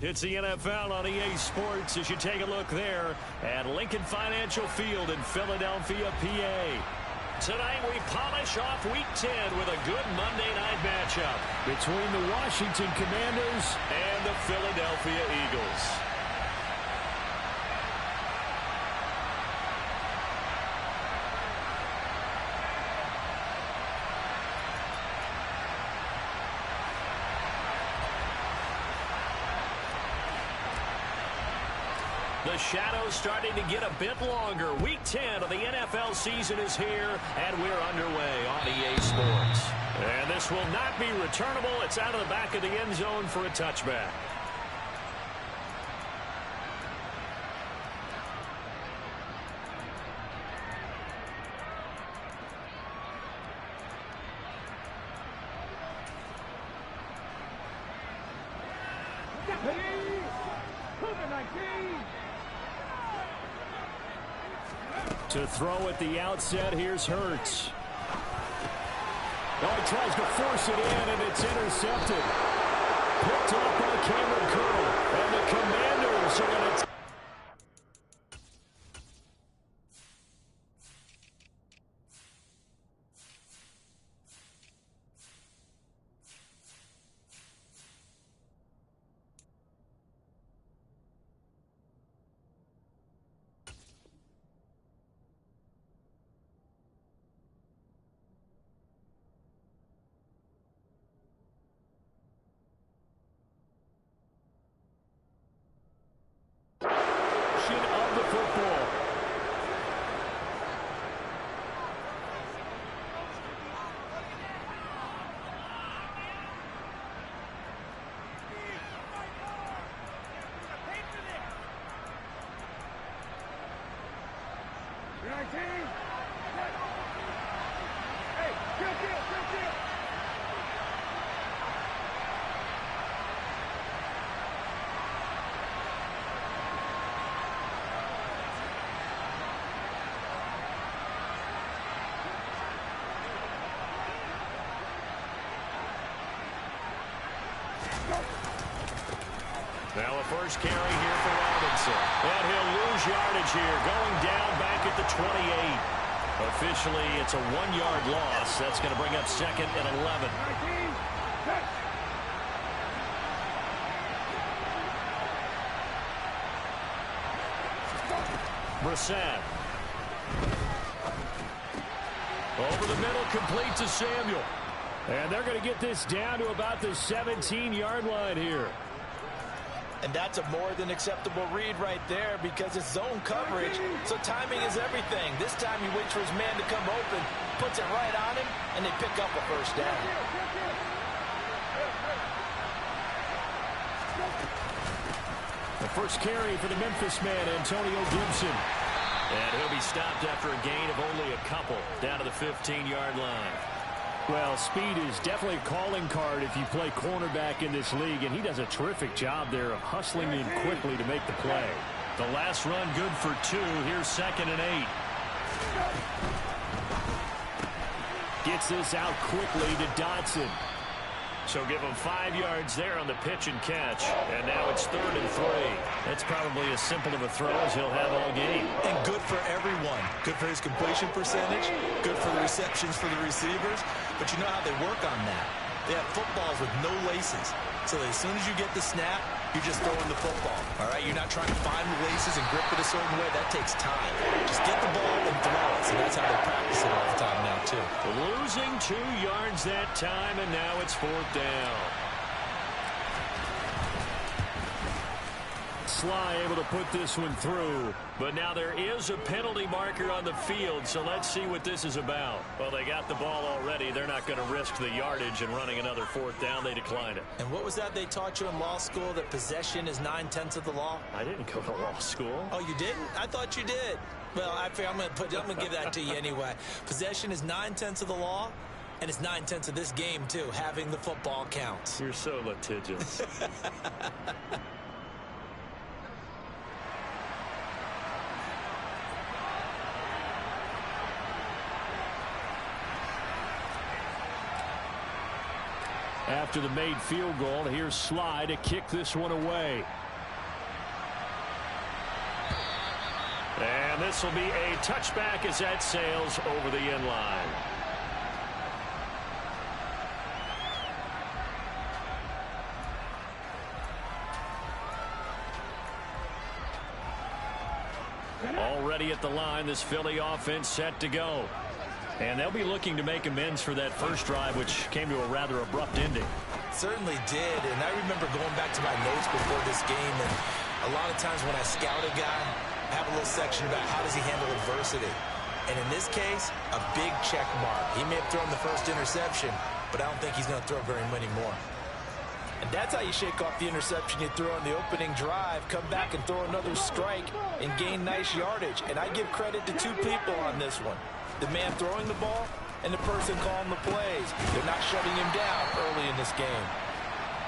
It's the NFL on EA Sports as you take a look there at Lincoln Financial Field in Philadelphia, PA. Tonight we polish off Week 10 with a good Monday night matchup between the Washington Commanders and the Philadelphia Eagles. The shadow's starting to get a bit longer. Week 10 of the NFL season is here, and we're underway on EA Sports. And this will not be returnable. It's out of the back of the end zone for a touchback. To throw at the outset, here's Hurts. Oh, he tries to force it in, and it's intercepted. Picked up by Cameron Curl, and the Commanders are going to... of the football. Now a first carry here for Robinson. And he'll lose yardage here, going down back at the 28. Officially, it's a 1-yard loss. That's going to bring up second and 11. Brissett. Over the middle, complete to Samuel. And they're going to get this down to about the 17-yard line here. And that's a more than acceptable read right there because it's zone coverage, so timing is everything. This time he waits for his man to come open, puts it right on him, and they pick up a first down. The first carry for the Memphis man, Antonio Gibson. And he'll be stopped after a gain of only a couple, down to the 15-yard line. Well, speed is definitely a calling card if you play cornerback in this league, and he does a terrific job there of hustling in quickly to make the play. The last run good for 2. Here's second and 8. Gets this out quickly to Dotson. So give him 5 yards there on the pitch and catch. And now it's 3rd and 3. That's probably as simple of a throw as he'll have all game. And good for everyone. Good for his completion percentage. Good for the receptions for the receivers. But you know how they work on that. They have footballs with no laces. So that as soon as you get the snap, you're just throwing the football. All right? You're not trying to find the laces and grip it a certain way. That takes time. Just get the ball and throw it. So that's how they practice it all the time now, too. Losing 2 yards that time, and now it's 4th down. Sly able to put this one through. But now there is a penalty marker on the field, so let's see what this is about. Well, they got the ball already. They're not going to risk the yardage and running another 4th down. They decline it. And what was that they taught you in law school, that possession is 9/10 of the law? I didn't go to law school. Oh, you didn't? I thought you did. Well, I'm going to give that to you anyway. Possession is 9/10 of the law, and it's 9/10 of this game, too. Having the football counts. You're so litigious. After the made field goal, here's Sly to kick this one away. And this will be a touchback as that sails over the end line. Already at the line, this Philly offense set to go. And they'll be looking to make amends for that first drive, which came to a rather abrupt ending. Certainly did, and I remember going back to my notes before this game, and a lot of times when I scout a guy, I have a little section about how does he handle adversity. And in this case, a big check mark. He may have thrown the first interception, but I don't think he's going to throw very many more. And that's how you shake off the interception you threw on the opening drive, come back and throw another strike and gain nice yardage. And I give credit to two people on this one. The man throwing the ball and the person calling the plays. They're not shutting him down early in this game.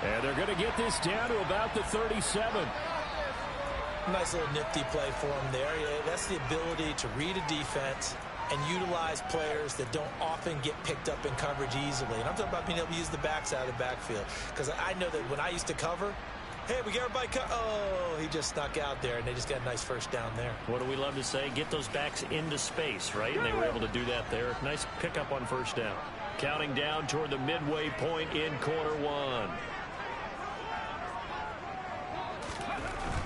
And they're going to get this down to about the 37. Nice little nifty play for him there. Yeah, that's the ability to read a defense and utilize players that don't often get picked up in coverage easily. And I'm talking about being able to use the backside of the backfield. Because I know that when I used to cover, hey, we got everybody oh, he just snuck out there, and they just got a nice first down there. What do we love to say? Get those backs into space, right? And they were able to do that there. Nice pickup on first down. Counting down toward the midway point in quarter one.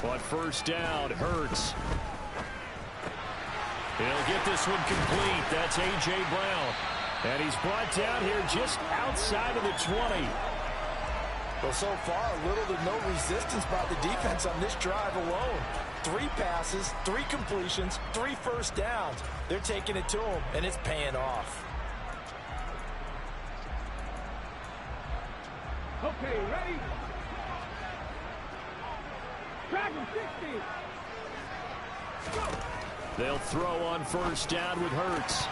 On first down, Hurts. He'll get this one complete. That's A.J. Brown. And he's brought down here just outside of the 20. Well, so far, little to no resistance by the defense on this drive alone. 3 passes, 3 completions, 3 first downs. They're taking it to him, and it's paying off. Okay, ready? Dragon 60. Go. They'll throw on first down with Hurts.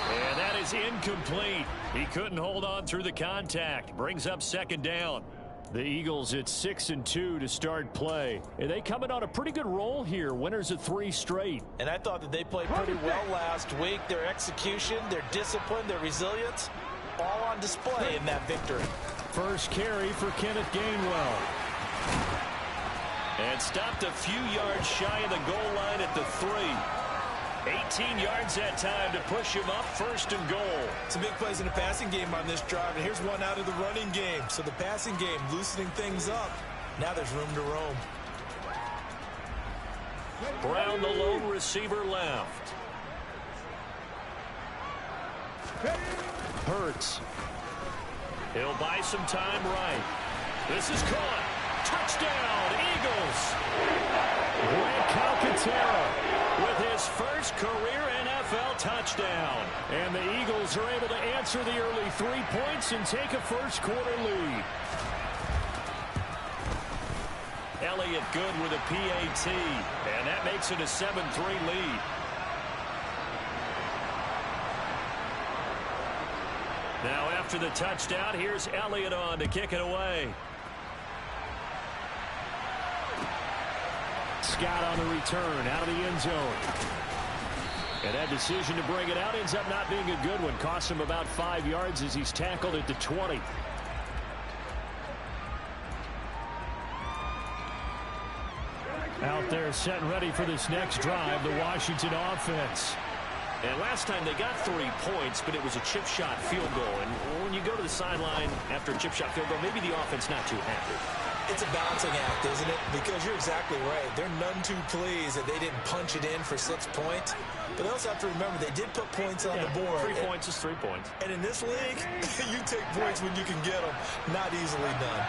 And that is incomplete. He couldn't hold on through the contact. Brings up second down. The Eagles at 6-2 to start play. And they coming on a pretty good roll here. Winners of 3 straight. And I thought that they played pretty well last week. Their execution, their discipline, their resilience, all on display in that victory. First carry for Kenneth Gainwell. And stopped a few yards shy of the goal line at the 3. 18 yards that time to push him up, first and goal. Some big plays in the passing game on this drive, and here's one out of the running game. So the passing game loosening things up. Now there's room to roam. Brown, the lone receiver, left. Hurts. He'll buy some time right. This is caught. Touchdown, Eagles. Grant Calcaterra with his first career NFL touchdown. And the Eagles are able to answer the early 3 points and take a first quarter lead. Elliott good with a PAT. And that makes it a 7-3 lead. Now after the touchdown, here's Elliott on to kick it away. Scott on the return out of the end zone. And that decision to bring it out ends up not being a good one. Costs him about 5 yards as he's tackled at the 20. Out there set and ready for this next drive, the Washington offense. And last time they got 3 points, but it was a chip shot field goal. And when you go to the sideline after a chip shot field goal, maybe the offense not too happy. It's a balancing act, isn't it? Because you're exactly right. They're none too pleased that they didn't punch it in for 6 points. But they also have to remember they did put points on the board. 3 points is 3 points. And in this league, you take points when you can get them. Not easily done.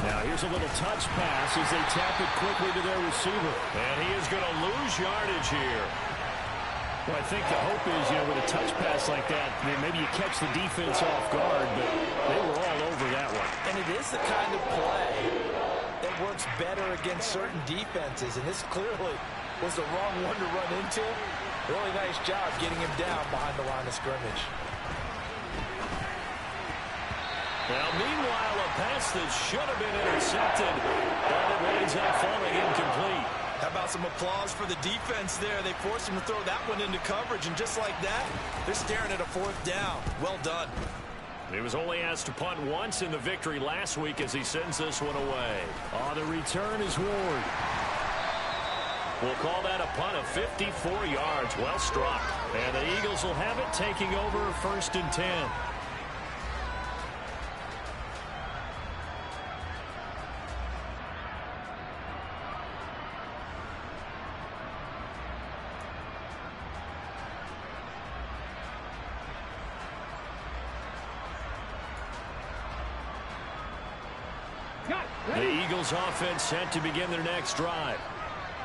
Now here's a little touch pass as they tap it quickly to their receiver. And he is going to lose yardage here. Well, I think the hope is, with a touch pass like that, maybe you catch the defense off guard, but they were all over that one. And it is the kind of play that works better against certain defenses, and this clearly was the wrong one to run into. Really nice job getting him down behind the line of scrimmage. Well, meanwhile, a pass that should have been intercepted, but it winds up falling incomplete. How about some applause for the defense there? They forced him to throw that one into coverage, and just like that, they're staring at a 4th down. Well done. He was only asked to punt once in the victory last week as he sends this one away. On the return is Ward. We'll call that a punt of 54 yards. Well struck. And the Eagles will have it, taking over 1st and 10. The Eagles offense set to begin their next drive.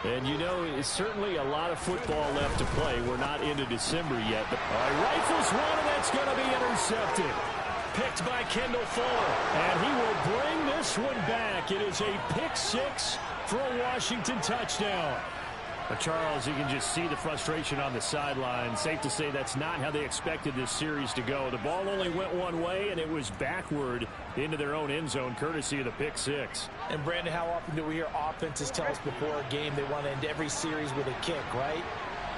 And you know, it's certainly a lot of football left to play. We're not into December yet. But rifles one, and that's going to be intercepted. Picked by Kendall Fuller. And he will bring this one back. It is a pick 6 for a Washington touchdown. Charles, you can just see the frustration on the sideline. Safe to say that's not how they expected this series to go. The ball only went one way, and it was backward into their own end zone, courtesy of the pick 6. And, Brandon, how often do we hear offenses tell us before a game they want to end every series with a kick, right?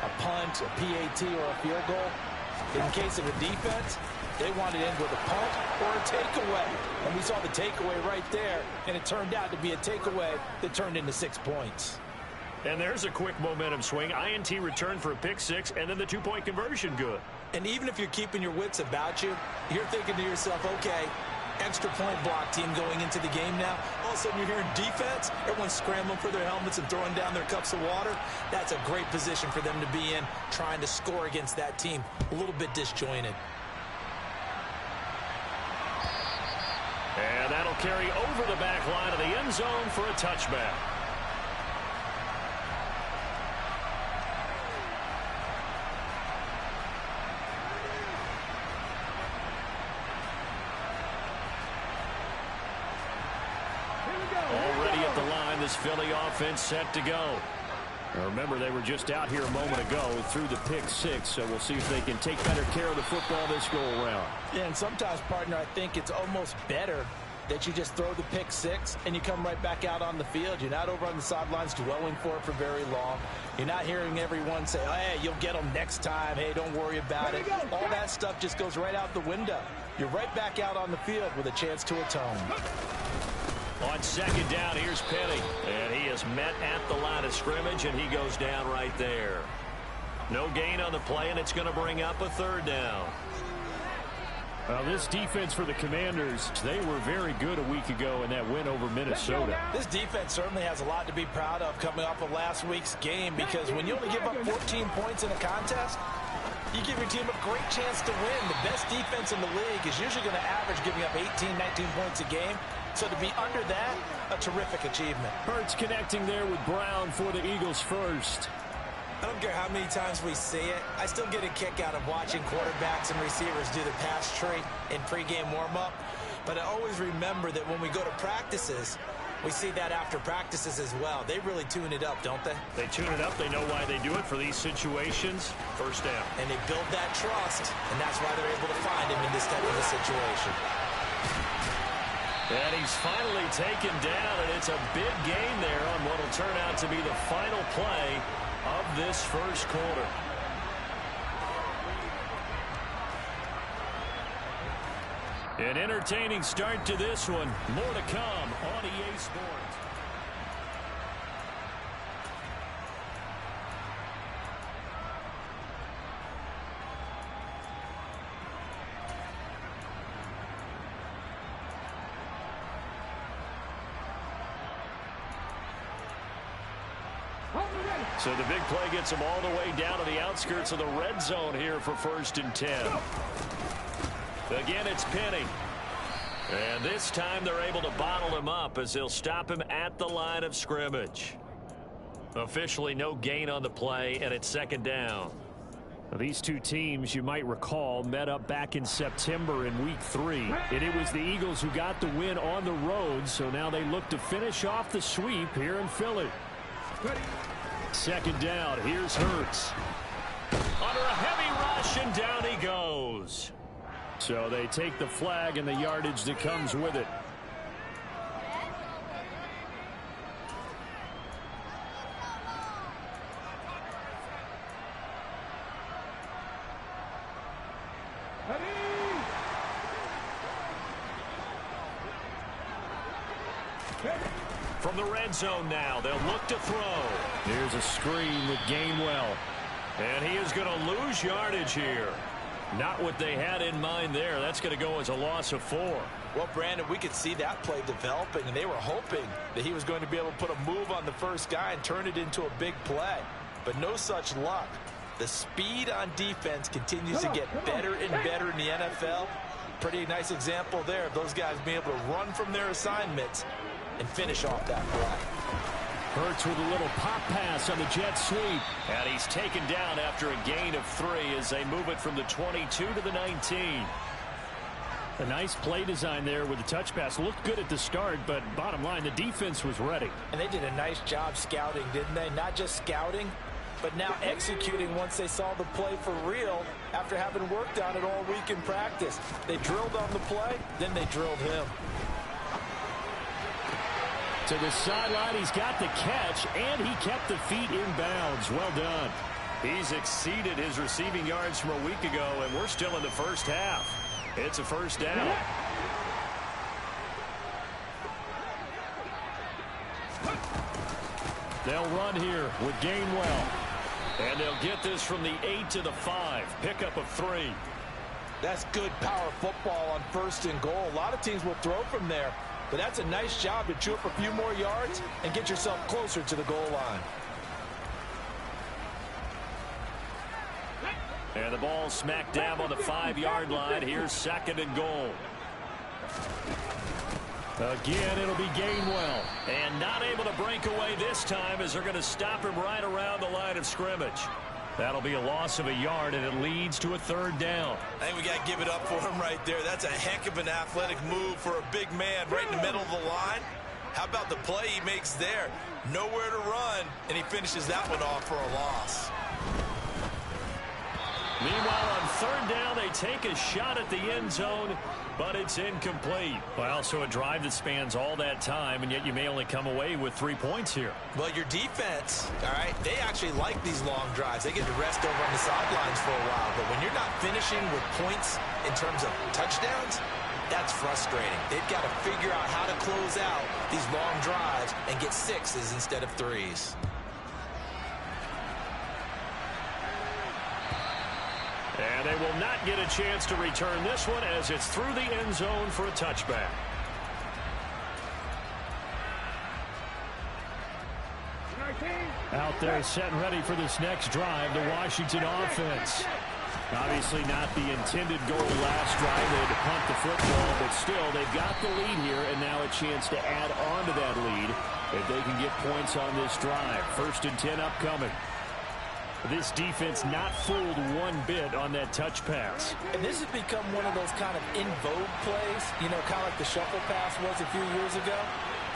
A punt, a PAT, or a field goal. In case of a defense, they want to end with a punt or a takeaway. And we saw the takeaway right there, and it turned out to be a takeaway that turned into 6 points. And there's a quick momentum swing. INT return for a pick 6, and then the 2-point conversion good. And even if you're keeping your wits about you, you're thinking to yourself, okay, extra point block team going into the game now. All of a sudden you're hearing defense. Everyone's scrambling for their helmets and throwing down their cups of water. That's a great position for them to be in, trying to score against that team. A little bit disjointed. And that'll carry over the back line of the end zone for a touchback. Already at the line, this Philly offense set to go. Now remember, they were just out here a moment ago through the pick 6, so we'll see if they can take better care of the football this go-around. Yeah, and sometimes, partner, I think it's almost better that you just throw the pick 6 and you come right back out on the field. You're not over on the sidelines dwelling for it for very long. You're not hearing everyone say, oh, hey, you'll get them next time. Hey, don't worry about it. All that stuff just goes right out the window. You're right back out on the field with a chance to atone. On 2nd down, here's Penny. And he is met at the line of scrimmage, and he goes down right there. No gain on the play, and it's going to bring up a 3rd down. Well, this defense for the Commanders, they were very good a week ago in that win over Minnesota. This defense certainly has a lot to be proud of coming off of last week's game, because when you only give up 14 points in a contest, you give your team a great chance to win. The best defense in the league is usually going to average giving up 18, 19 points a game. So to be under that, a terrific achievement. Hurts connecting there with Brown for the Eagles first. I don't care how many times we see it. I still get a kick out of watching quarterbacks and receivers do the pass tree in pregame warm-up. But I always remember that when we go to practices, we see that after practices as well. They really tune it up, don't they? They tune it up. They know why they do it for these situations. 1st down. And they build that trust, and that's why they're able to find him in this type of a situation. And he's finally taken down, and it's a big gain there on what will turn out to be the final play of this 1st quarter. An entertaining start to this one. More to come on EA Sports. So the big play gets them all the way down to the outskirts of the red zone here for 1st and 10. Again, it's Penny. And this time they're able to bottle him up as they'll stop him at the line of scrimmage. Officially no gain on the play, and it's 2nd down. These two teams, you might recall, met up back in September in Week 3. And it was the Eagles who got the win on the road, so now they look to finish off the sweep here in Philly. 2nd down, here's Hurts. Under a heavy rush, and down he goes. So they take the flag and the yardage that comes with it. From the red zone now, they'll look to throw. Here's a screen with Gainwell. And he is going to lose yardage here. Not what they had in mind there. That's going to go as a loss of 4. Well, Brandon, we could see that play developing, and they were hoping that he was going to be able to put a move on the first guy and turn it into a big play. But no such luck. The speed on defense continues to get better and better in the NFL. Pretty nice example there of those guys being able to run from their assignments and finish off that play. Hurts with a little pop pass on the jet sweep. And he's taken down after a gain of 3 as they move it from the 22 to the 19. A nice play design there with the touch pass. Looked good at the start, but bottom line, the defense was ready. And they did a nice job scouting, didn't they? Not just scouting, but now executing once they saw the play for real after having worked on it all week in practice. They drilled on the play, then they drilled him. To the sideline, he's got the catch, and he kept the feet in bounds. Well done. He's exceeded his receiving yards from a week ago, and we're still in the first half. It's a first down. They'll run here with Gainwell. And they'll get this from the 8 to the 5. Pickup of 3. That's good power football on 1st and goal. A lot of teams will throw from there, but that's a nice job to chew up a few more yards and get yourself closer to the goal line. And the ball smack dab on the 5-yard line. Here's 2nd and goal. Again, it'll be Gainwell. And not able to break away this time as they're going to stop him right around the line of scrimmage. That'll be a loss of a yard, and it leads to a 3rd down. I think we got to give it up for him right there. That's a heck of an athletic move for a big man right in the middle of the line. How about the play he makes there? Nowhere to run, and he finishes that one off for a loss. Meanwhile, on 3rd down, they take a shot at the end zone, but it's incomplete. Well, so a drive that spans all that time, and yet you may only come away with 3 points here. Well, your defense, all right, they actually like these long drives. They get to rest over on the sidelines for a while, but when you're not finishing with points in terms of touchdowns, that's frustrating. They've got to figure out how to close out these long drives and get 6s instead of 3s. And they will not get a chance to return this one as it's through the end zone for a touchback. Out there set and ready for this next drive, the Washington offense. Obviously not the intended goal last drive. They had to punt the football, but still they've got the lead here, and now a chance to add on to that lead if they can get points on this drive. 1st and 10 upcoming. This defense not fooled one bit on that touch pass. And this has become one of those kind of in vogue plays, you know, kind of like the shuffle pass was a few years ago.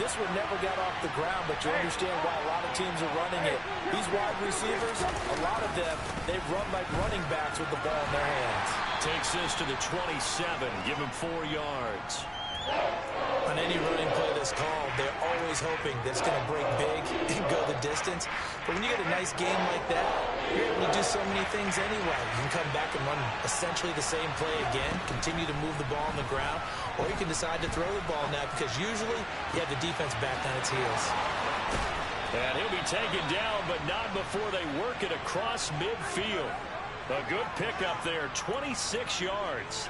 This one never got off the ground, but you understand why a lot of teams are running it. These wide receivers, a lot of them, they run like running backs with the ball in their hands. Takes this to the 27, give him 4 yards. On any running play that's called, they're always hoping that it's going to break big and go the distance. But when you get a nice game like that, you're able to do so many things anyway. You can come back and run essentially the same play again, continue to move the ball on the ground, or you can decide to throw the ball now because usually you have the defense back on its heels. And he'll be taken down, but not before they work it across midfield. A good pickup there, 26 yards.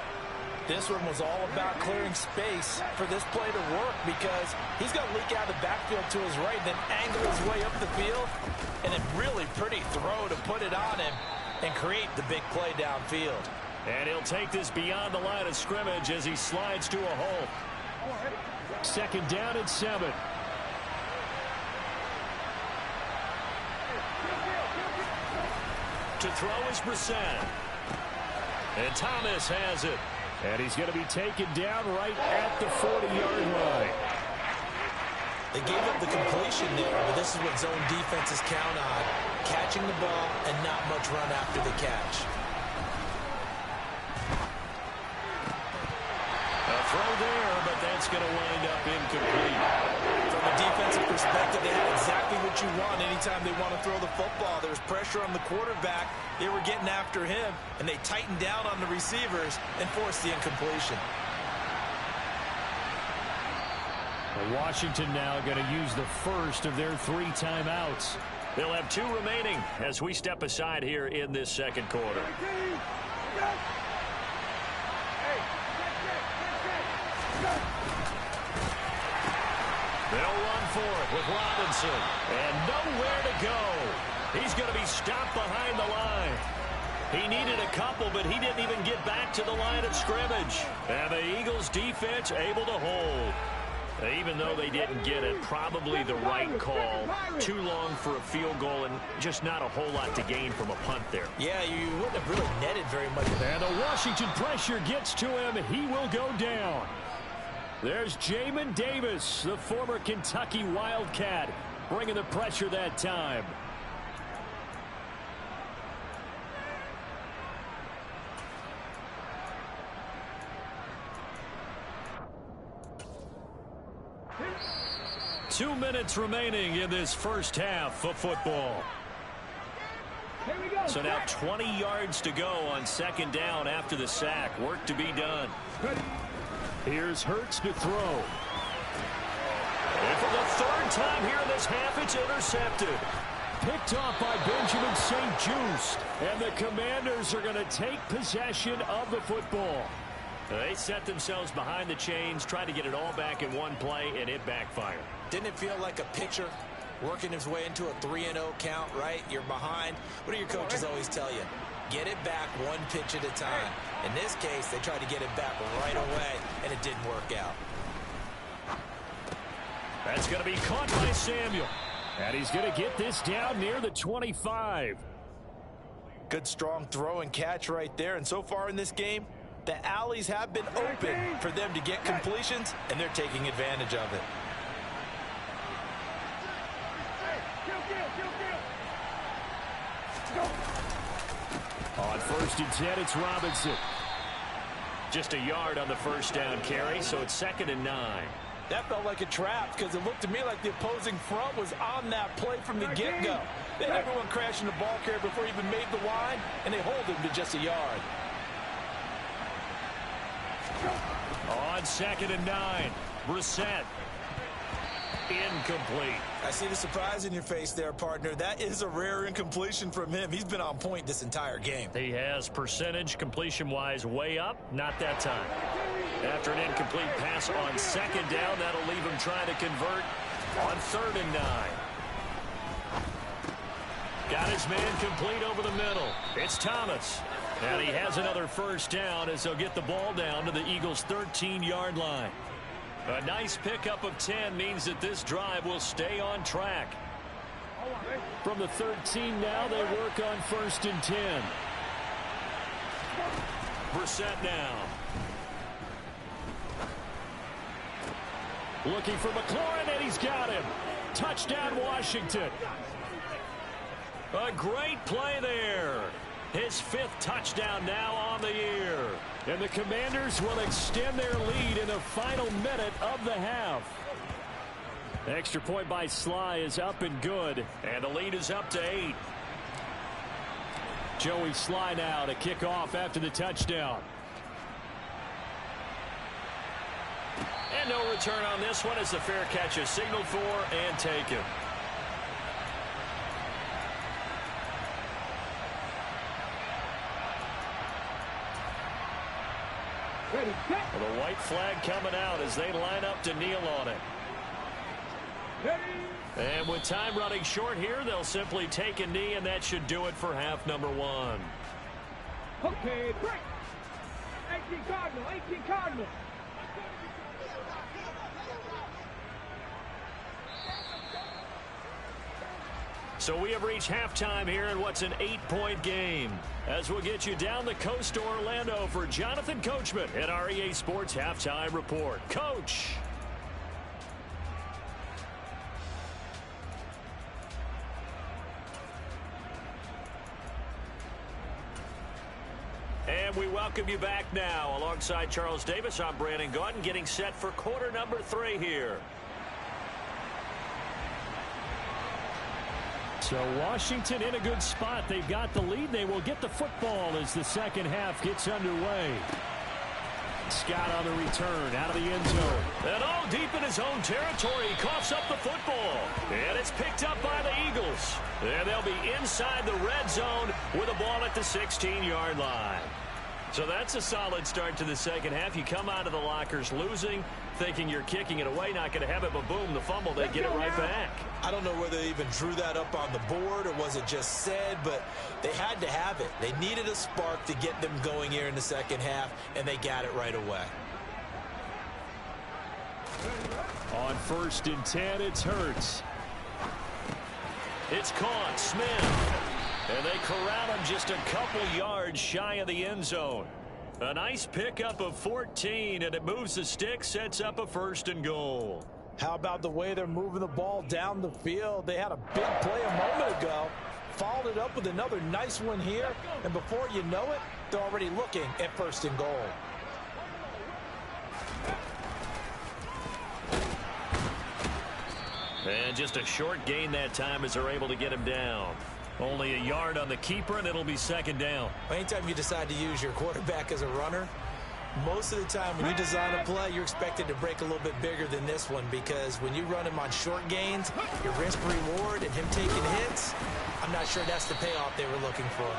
This one was all about clearing space for this play to work because he's going to leak out of the backfield to his right, then angle his way up the field, and a really pretty throw to put it on him and create the big play downfield. And he'll take this beyond the line of scrimmage as he slides to a hole. 2nd down and 7. To throw is Brissett. And Thomas has it. And he's going to be taken down right at the 40-yard line. They gave up the completion there, but this is what zone defenses count on. Catching the ball and not much run after the catch. A throw there, but that's going to wind up incomplete. From a defensive perspective, they had exactly what you want anytime they want to throw the football. There was pressure on the quarterback. They were getting after him, and they tightened down on the receivers and forced the incompletion. Well, Washington now going to use the first of their 3 timeouts. They'll have 2 remaining as we step aside here in this second quarter. They'll run for it with Robinson. And nowhere to go. He's going to be stopped behind the line. He needed a couple, but he didn't even get back to the line of scrimmage. And the Eagles defense able to hold. Even though they didn't get it, probably the right call. Too long for a field goal and just not a whole lot to gain from a punt there. Yeah, you wouldn't have really netted very much. And the Washington pressure gets to him. He will go down. There's Jamin Davis, the former Kentucky Wildcat, bringing the pressure that time. Two minutes remaining in this first half of football. So now 20 yards to go on second down after the sack. Work to be done. Here's Hurts to throw. And for the 3rd time here in this half, it's intercepted. Picked off by Benjamin St-Juste. And the Commanders are going to take possession of the football. They set themselves behind the chains, trying to get it all back in one play, and it backfired. Didn't it feel like a pitcher working his way into a 3-0 count, right? You're behind. What do your coaches always tell you? Get it back one pitch at a time. In this case, they tried to get it back right away, and it didn't work out. That's going to be caught by Samuel. And he's going to get this down near the 25. Good, strong throw and catch right there. And so far in this game, the alleys have been open for them to get completions, and they're taking advantage of it. On 1st and 10, it's Robinson. Just a yard on the first down carry, so it's 2nd and 9. That felt like a trap because it looked to me like the opposing front was on that play from the get-go. They had everyone crashing the ball carrier before he even made the line, and they hold him to just a yard. On 2nd and 9, Brissett. Incomplete. I see the surprise in your face there, partner. That is a rare incompletion from him. He's been on point this entire game. He has percentage completion-wise way up. Not that time. After an incomplete pass on 2nd down, that'll leave him trying to convert on 3rd and 9. Got his man complete over the middle. It's Thomas. And he has another first down as they'll get the ball down to the Eagles' 13-yard line. A nice pickup of 10 means that this drive will stay on track. From the 13 now, they work on 1st and 10. Brissett now. Looking for McLaurin, and he's got him. Touchdown, Washington. A great play there. His 5th touchdown now on the year. And the Commanders will extend their lead in the final minute of the half. Extra point by Sly is up and good. And the lead is up to 8. Joey Sly now to kick off after the touchdown. And no return on this one as the fair catch is signaled for and taken. Well, the white flag coming out as they line up to kneel on it. And with time running short here, they'll simply take a knee, and that should do it for half number 1. Okay, break. 18 Cardinal, 18 Cardinal. So we have reached halftime here in what's an 8-point game. As we'll get you down the coast to Orlando for Jonathan Coachman at our EA Sports Halftime Report. Coach. And we welcome you back now. Alongside Charles Davis, I'm Brandon Gaudin, getting set for quarter number 3 here. So Washington in a good spot. They've got the lead. They will get the football as the second half gets underway. Scott on the return out of the end zone. And all deep in his own territory, he coughs up the football. And it's picked up by the Eagles. And they'll be inside the red zone with the ball at the 16-yard line. So that's a solid start to the second half. You come out of the lockers losing, thinking you're kicking it away, not going to have it, but boom, the fumble, they get it right back. I don't know whether they even drew that up on the board or was it just said, but they had to have it. They needed a spark to get them going here in the second half, and they got it right away. On 1st and 10, it's Hurts. It's caught, Smith. And they corral him just a couple yards shy of the end zone. A nice pickup of 14, and it moves the stick, sets up a 1st and goal. How about the way they're moving the ball down the field? They had a big play a moment ago, followed it up with another nice one here, and before you know it, they're already looking at 1st and goal. And just a short gain that time as they're able to get him down. Only a yard on the keeper, and it'll be 2nd down. Anytime you decide to use your quarterback as a runner, most of the time when you design a play, you're expected to break a little bit bigger than this one, because when you run him on short gains, your risk-reward and him taking hits, I'm not sure that's the payoff they were looking for.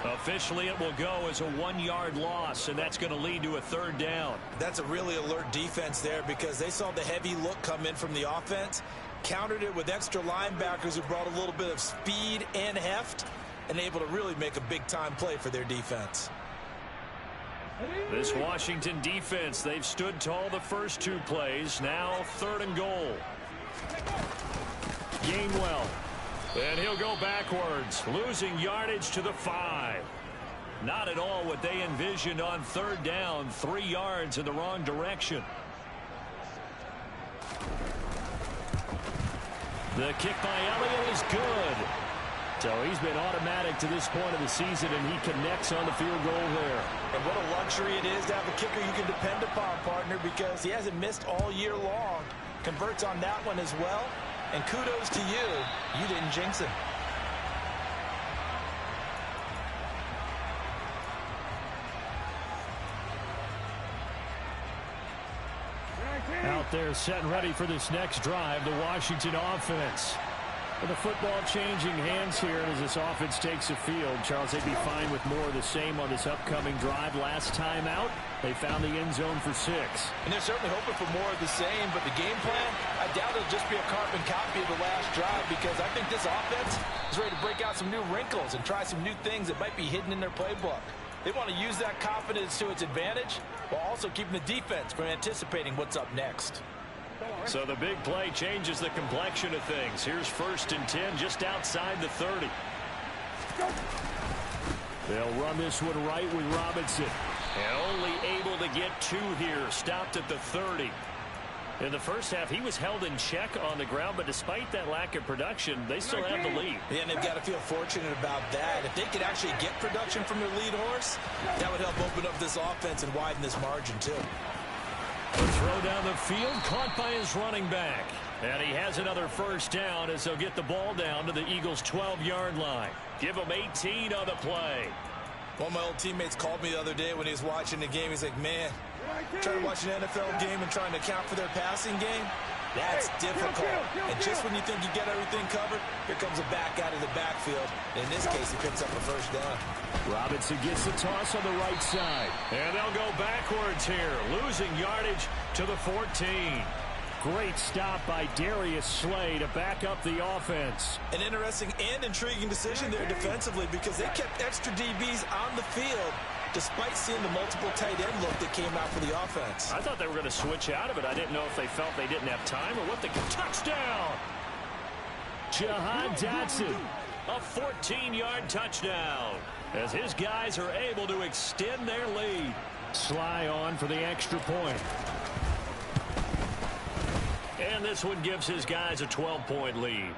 Officially, it will go as a 1-yard loss, and that's going to lead to a 3rd down. That's a really alert defense there, because they saw the heavy look come in from the offense, countered it with extra linebackers who brought a little bit of speed and heft, and able to really make a big-time play for their defense. This Washington defense, they've stood tall the first 2 plays. Now 3rd and goal. Gainwell. And he'll go backwards, losing yardage to the 5. Not at all what they envisioned on 3rd down. 3 yards in the wrong direction. The kick by Elliott is good. So he's been automatic to this point of the season, and he connects on the field goal there. And what a luxury it is to have a kicker you can depend upon, partner, because he hasn't missed all year long. Converts on that one as well. And kudos to you. You didn't jinx him. Out there set and ready for this next drive, the Washington offense. With the football changing hands here as this offense takes the field. Charles, they'd be fine with more of the same on this upcoming drive. Last time out, they found the end zone for 6. And they're certainly hoping for more of the same, but the game plan, I doubt it'll just be a carbon copy of the last drive, because I think this offense is ready to break out some new wrinkles and try some new things that might be hidden in their playbook. They want to use that confidence to its advantage while also keeping the defense from anticipating what's up next. So the big play changes the complexion of things. Here's 1st and 10 just outside the 30. They'll run this one right with Robinson. And only able to get 2 here. Stopped at the 30. In the first half, he was held in check on the ground, but despite that lack of production, they still have the lead. Yeah, and they've got to feel fortunate about that. If they could actually get production from their lead horse, that would help open up this offense and widen this margin, too. A throw down the field, caught by his running back. And he has another 1st down as they'll get the ball down to the Eagles' 12-yard line. Give them 18 on the play. One of my old teammates called me the other day when he was watching the game. He's like, man, trying to watch an NFL game and trying to account for their passing game, that's difficult. And just when you think you get everything covered, here comes a back out of the backfield. And in this case, he picks up a 1st down. Robinson gets the toss on the right side. And they'll go backwards here, losing yardage to the 14. Great stop by Darius Slay to back up the offense. An interesting and intriguing decision there defensively, because they kept extra DBs on the field despite seeing the multiple tight end look that came out for the offense. I thought they were going to switch out of it. I didn't know if they felt they didn't have time or what. Touchdown! Jahan Dotson, a 14-yard touchdown, as his guys are able to extend their lead. Sly on for the extra point. And this one gives his guys a 12-point lead.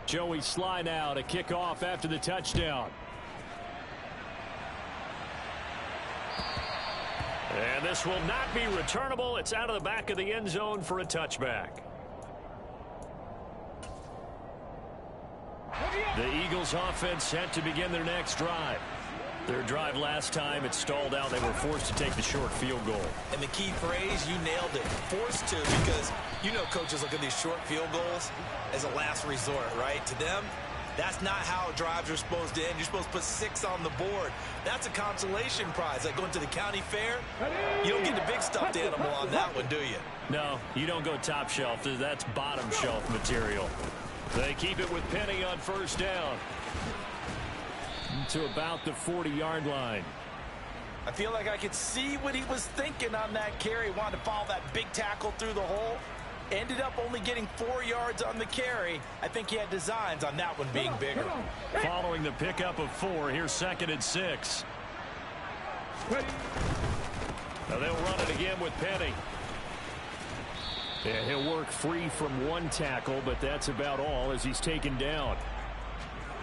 Joey Sly now to kick off after the touchdown. And this will not be returnable. It's out of the back of the end zone for a touchback. The Eagles offense set to begin their next drive. Their drive last time, it stalled out. They were forced to take the short field goal. And the key phrase, you nailed it, forced to, because you know coaches look at these short field goals as a last resort, right? To them, that's not how drives are supposed to end. You're supposed to put 6 on the board. That's a consolation prize. Like going to the county fair, you don't get the big stuffed animal on that one, do you? No, you don't go top shelf. That's bottom shelf material. They keep it with Penny on first down. To about the 40-yard line. I feel like I could see what he was thinking on that carry. Wanted to follow that big tackle through the hole. Ended up only getting 4 yards on the carry. I think he had designs on that one being bigger. Following the pickup of 4, here's 2nd and 6. Now they'll run it again with Penny. And he'll work free from 1 tackle, but that's about all as he's taken down.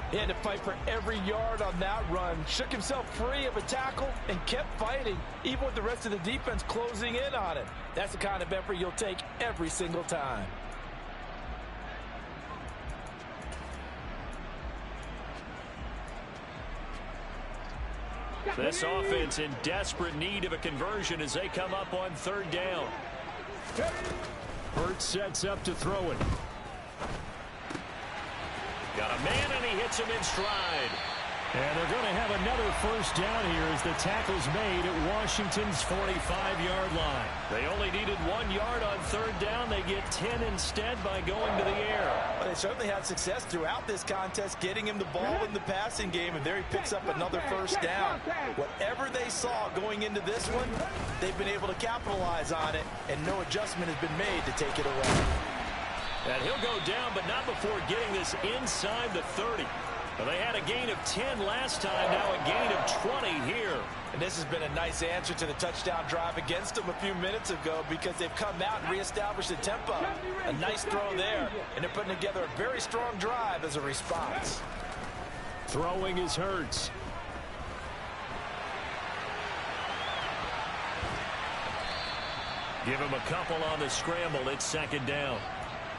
He had to fight for every yard on that run. Shook himself free of a tackle and kept fighting, even with the rest of the defense closing in on him. That's the kind of effort you'll take every single time. This offense in desperate need of a conversion as they come up on 3rd down. Burt sets up to throw it. Got a man, and he hits him in stride. And they're going to have another first down here as the tackle's made at Washington's 45-yard line. They only needed 1 yard on 3rd down. They get 10 instead by going to the air. Well, they certainly had success throughout this contest, getting him the ball in the passing game, and there he picks up another first down. Whatever they saw going into this one, they've been able to capitalize on it, and no adjustment has been made to take it away. And he'll go down, but not before getting this inside the 30. Well, they had a gain of 10 last time, now a gain of 20 here. And this has been a nice answer to the touchdown drive against them a few minutes ago because they've come out and reestablished the tempo. A nice throw there, and they're putting together a very strong drive as a response. Throwing is Hurts. Give him a couple on the scramble. It's 2nd down.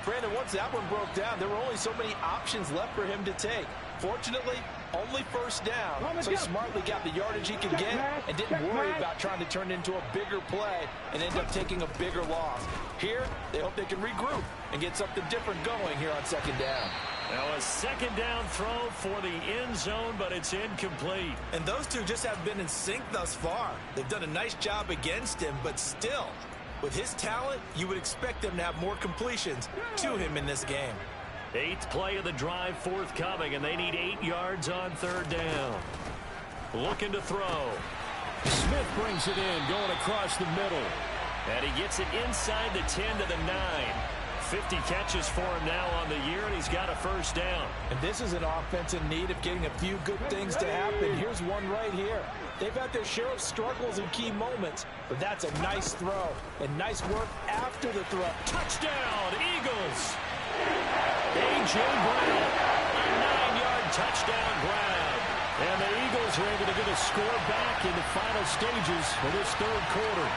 Brandon, once that one broke down, there were only so many options left for him to take. Fortunately, only first down, so he smartly got the yardage he could get and didn't worry about trying to turn it into a bigger play and end up taking a bigger loss. Here, they hope they can regroup and get something different going here on 2nd down. Now a 2nd down throw for the end zone, but it's incomplete. And those two just have been in sync thus far. They've done a nice job against him, but still, with his talent, you would expect them to have more completions to him in this game. 8th play of the drive forthcoming, and they need 8 yards on 3rd down. Looking to throw. Smith brings it in, going across the middle. And he gets it inside the 10 to the 9. 50 catches for him now on the year, and he's got a first down. And this is an offense in need of getting a few good things to happen. Here's one right here. They've had their share of struggles in key moments, but that's a nice throw and nice work after the throw. Touchdown, Eagles! A.J. Brown, a 9-yard touchdown grab. And the Eagles are able to get a score back in the final stages of this 3rd quarter.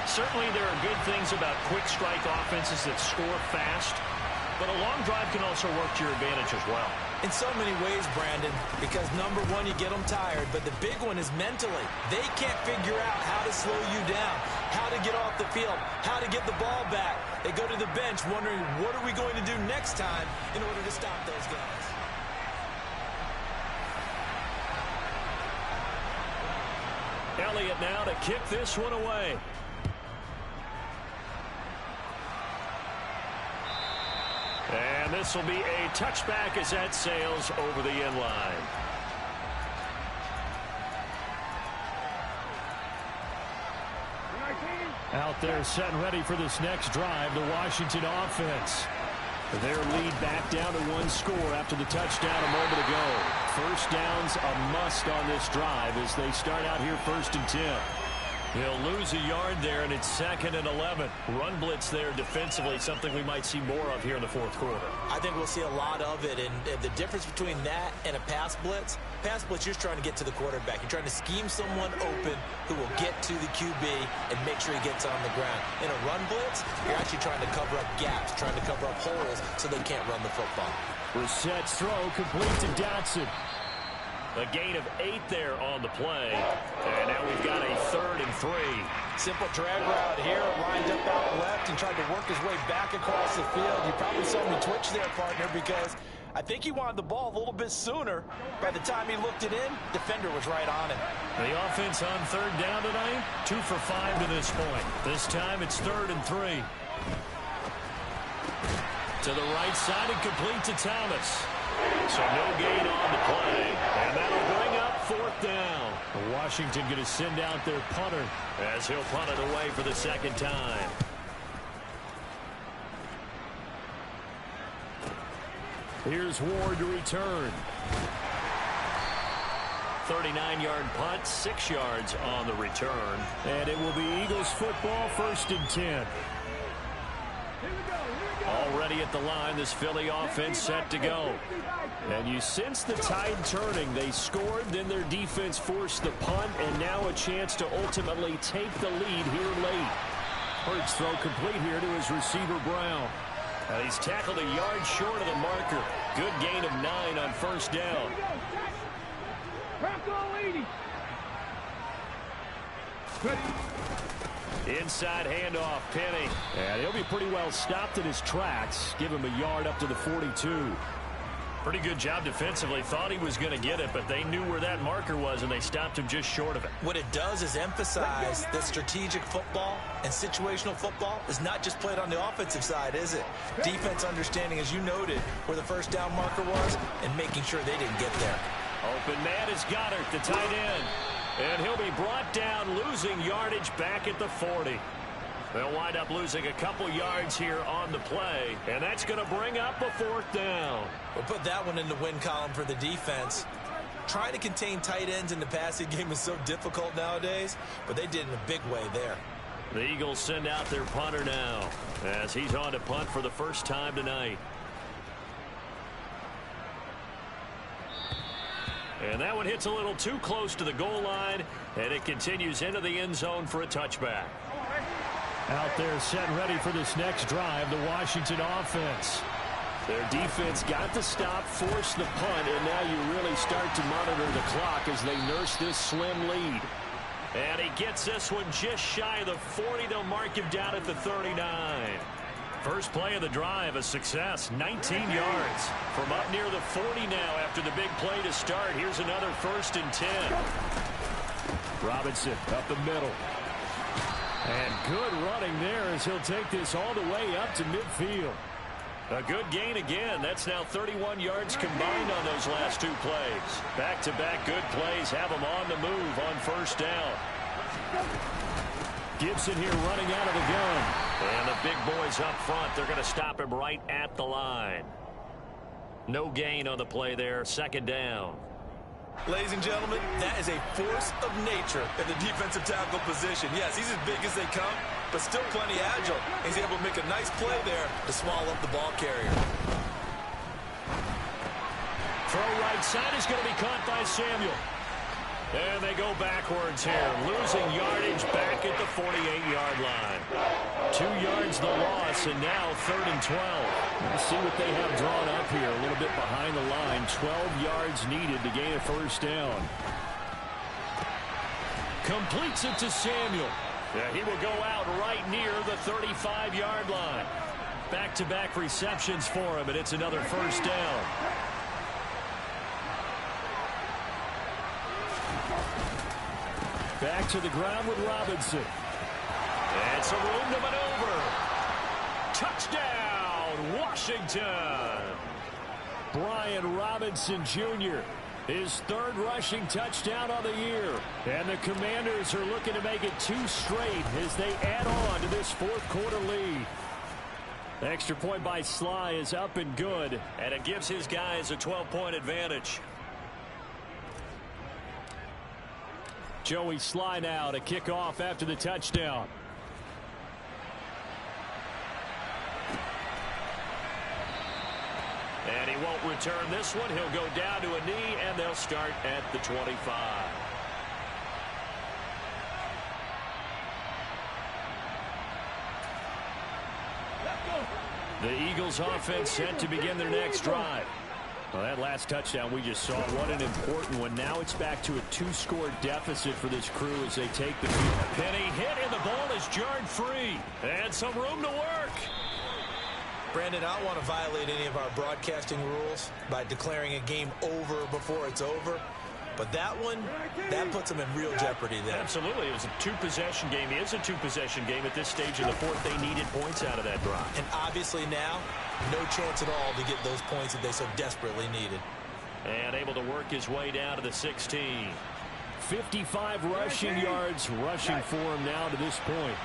Certainly there are good things about quick strike offenses that score fast, but a long drive can also work to your advantage as well. In so many ways, Brandon, because number one, you get them tired, but the big one is mentally. They can't figure out how to slow you down, how to get off the field, how to get the ball back. They go to the bench wondering, what are we going to do next time in order to stop those guys? Elliott now to kick this one away. And this will be a touchback as that sails over the end line. Out there set and ready for this next drive, the Washington offense. Their lead back down to 1 score after the touchdown a moment ago. First down's a must on this drive as they start out here 1st and 10. He'll lose a yard there, and it's 2nd and 11. Run blitz there defensively, something we might see more of here in the fourth quarter. I think we'll see a lot of it, and the difference between that and a pass blitz, you're just trying to get to the quarterback. You're trying to scheme someone open who will get to the QB and make sure he gets on the ground. In a run blitz, you're actually trying to cover up gaps, trying to cover up holes so they can't run the football. Brissett's throw complete to Dotson. A gain of 8 there on the play. And now we've got a 3rd and 3. Simple drag route here, lined up out left and tried to work his way back across the field. You probably saw me twitch there, partner, because I think he wanted the ball a little bit sooner. By the time he looked it in, defender was right on him. The offense on 3rd down tonight, 2 for 5 to this point. This time it's 3rd and 3. To the right side and complete to Thomas. So no gain on the play, and that'll bring up 4th down. Washington going to send out their punter as he'll punt it away for the 2nd time. Here's Ward to return. 39-yard punt, 6 yards on the return. And it will be Eagles football, 1st and 10. Already at the line, this Philly offense set to go. And you sense the tide turning. They scored, then their defense forced the punt, and now a chance to ultimately take the lead here late. Hurts throw complete here to his receiver, Brown. And he's tackled a yard short of the marker. Good gain of 9 on 1st down. Inside handoff, Penny. And he'll be pretty well stopped in his tracks. Give him a yard up to the 42. Pretty good job defensively. Thought he was going to get it, but they knew where that marker was, and they stopped him just short of it. What it does is emphasize that strategic football and situational football is not just played on the offensive side, is it? Defense understanding, as you noted, where the 1st down marker was and making sure they didn't get there. Open man is Goddard, the tight end. And he'll be brought down, losing yardage back at the 40. They'll wind up losing a couple yards here on the play, and that's going to bring up a 4th down. We'll put that one in the win column for the defense. Trying to contain tight ends in the passing game is so difficult nowadays, but they did in a big way there. The Eagles send out their punter now, as he's on to punt for the first time tonight. And that one hits a little too close to the goal line, and it continues into the end zone for a touchback. Out there set and ready for this next drive, the Washington offense. Their defense got the stop, forced the punt, and now you really start to monitor the clock as they nurse this slim lead. And he gets this one just shy of the 40. They'll mark him down at the 39. First play of the drive, a success, 19 yards. From up near the 40 now after the big play to start. Here's another 1st and 10. Robinson up the middle. And good running there as he'll take this all the way up to midfield. A good gain again. That's now 31 yards combined on those last 2 plays. Back-to-back good plays have them on the move on 1st down. Gibson here running out of the gun. And the big boys up front, they're going to stop him right at the line. No gain on the play there, 2nd down. Ladies and gentlemen, that is a force of nature in the defensive tackle position. Yes, he's as big as they come, but still plenty agile. He's able to make a nice play there to swallow up the ball carrier. Throw right side is going to be caught by Samuel. And they go backwards here, losing yardage back at the 48-yard line. 2 yards the loss, and now 3rd and 12. Let's see what they have drawn up here, a little bit behind the line. 12 yards needed to gain a 1st down. Completes it to Samuel. Yeah, he will go out right near the 35-yard line. Back-to-back receptions for him, and it's another 1st down. Back to the ground with Robinson. And some room to maneuver. Touchdown, Washington. Brian Robinson Jr., his 3rd rushing touchdown on the year. And the Commanders are looking to make it 2 straight as they add on to this 4th quarter lead. The extra point by Sly is up and good, and it gives his guys a 12-point advantage. Joey Sly now to kick off after the touchdown. And he won't return this one. He'll go down to a knee, and they'll start at the 25. The Eagles offense set to begin their next drive. Well, that last touchdown we just saw, what an important one. Now it's back to a 2-score deficit for this crew as they take the field. Penny hit, and the ball is jarred free. And some room to work. Brandon, I don't want to violate any of our broadcasting rules by declaring a game over before it's over. But that one, that puts them in real jeopardy there. Absolutely. It was a two-possession game. It is a two-possession game at this stage in the fourth. They needed points out of that drive. And obviously now, no chance at all to get those points that they so desperately needed. And able to work his way down to the 16. 55 rushing yards rushing for him now to this point.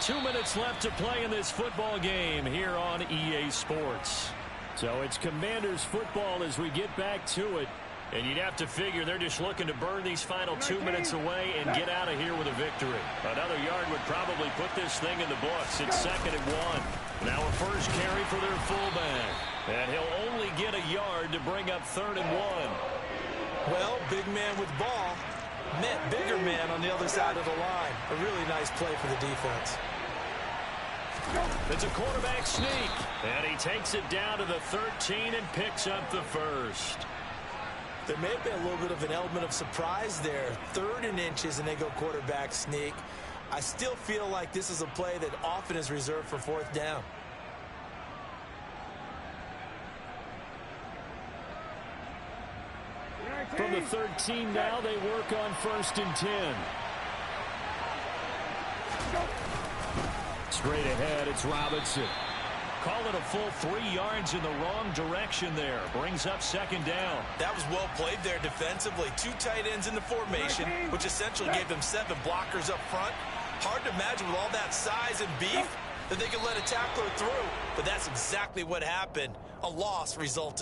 2 minutes left to play in this football game here on EA Sports. So it's Commanders football as we get back to it. And you'd have to figure they're just looking to burn these final 2 minutes away and get out of here with a victory. Another yard would probably put this thing in the books. It's 2nd and 1. Now a first carry for their fullback. And he'll only get a yard to bring up 3rd and 1. Well, big man with ball met bigger man on the other side of the line. A really nice play for the defense. It's a quarterback sneak. And he takes it down to the 13 and picks up the first. There may have been a little bit of an element of surprise there. 3rd and inches, and they go quarterback sneak. I still feel like this is a play that often is reserved for 4th down. From the 13 now, they work on 1st and 10. Straight ahead, it's Robinson. Call it a full 3 yards in the wrong direction there. Brings up 2nd down. That was well played there defensively. 2 tight ends in the formation, which essentially gave them 7 blockers up front. Hard to imagine with all that size and beef that they could let a tackler through. But that's exactly what happened. A loss resulted.